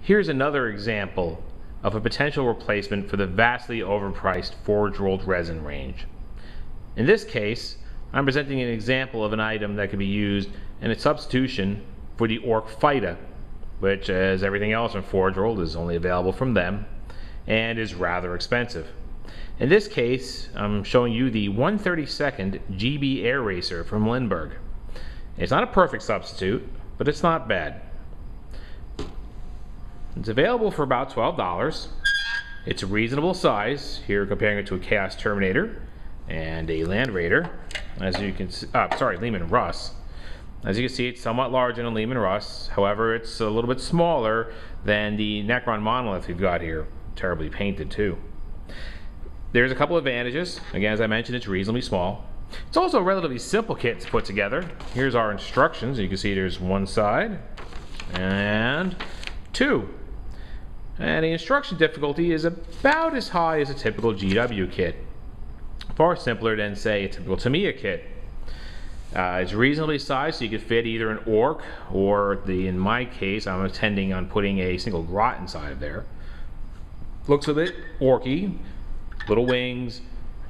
Here's another example of a potential replacement for the vastly overpriced Forgeworld resin range. In this case, I'm presenting an example of an item that can be used in a substitution for the Ork Fighta, which, as everything else in Forgeworld, is only available from them and is rather expensive. In this case, I'm showing you the 1/32nd Gee-Bee Air Racer from Lindberg. It's not a perfect substitute, but it's not bad. It's available for about $12. It's a reasonable size, here comparing it to a Chaos Terminator and a Land Raider. As you can see, Lehman Russ. As you can see, it's somewhat larger than Lehman Russ. However, it's a little bit smaller than the Necron Monolith we've got here. Terribly painted too. There's a couple advantages. Again, as I mentioned, it's reasonably small. It's also a relatively simple kit to put together. Here's our instructions. You can see there's one side and two. And the instruction difficulty is about as high as a typical GW kit. Far simpler than, say, a typical Tamiya kit. It's reasonably sized, so you could fit either an Ork or in my case, I'm intending on putting a single grot inside of there. Looks a bit Orky, little wings,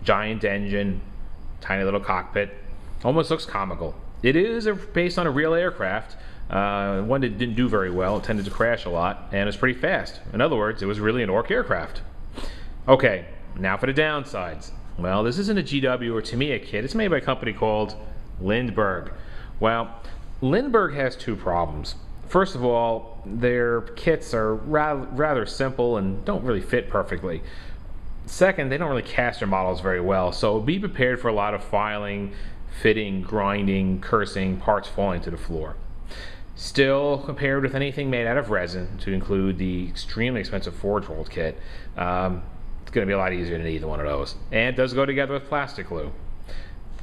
giant engine, tiny little cockpit. Almost looks comical. It is based on a real aircraft, one that didn't do very well. It tended to crash a lot, and it's pretty fast. In other words, it was really an Ork aircraft. Okay, now for the downsides. Well, this isn't a GW or Tamiya kit. It's made by a company called Lindberg. Well, Lindberg has two problems. First of all, their kits are rather simple and don't really fit perfectly. Second, they don't really cast their models very well, so be prepared for a lot of filing, fitting, grinding, cursing, parts falling to the floor. Still, compared with anything made out of resin, to include the extremely expensive Forgeworld kit, it's going to be a lot easier than either one of those. And it does go together with plastic glue.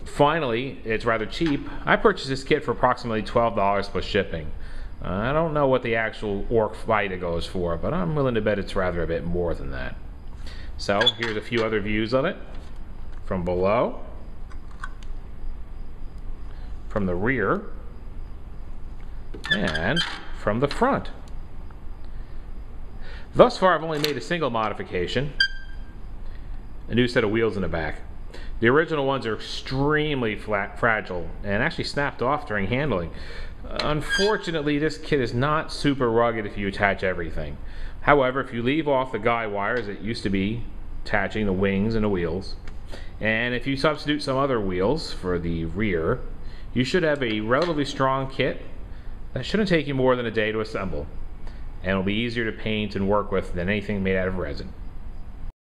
Finally, it's rather cheap. I purchased this kit for approximately $12 plus shipping. I don't know what the actual Ork Fighta goes for, but I'm willing to bet it's rather a bit more than that. So here's a few other views of it from below, from the rear, and from the front. Thus far, I've only made a single modification, a new set of wheels in the back. The original ones are extremely fragile and actually snapped off during handling. Unfortunately, this kit is not super rugged if you attach everything. However, if you leave off the guy wires that used to be attaching the wings and the wheels, and if you substitute some other wheels for the rear, you should have a relatively strong kit that shouldn't take you more than a day to assemble, and it'll be easier to paint and work with than anything made out of resin.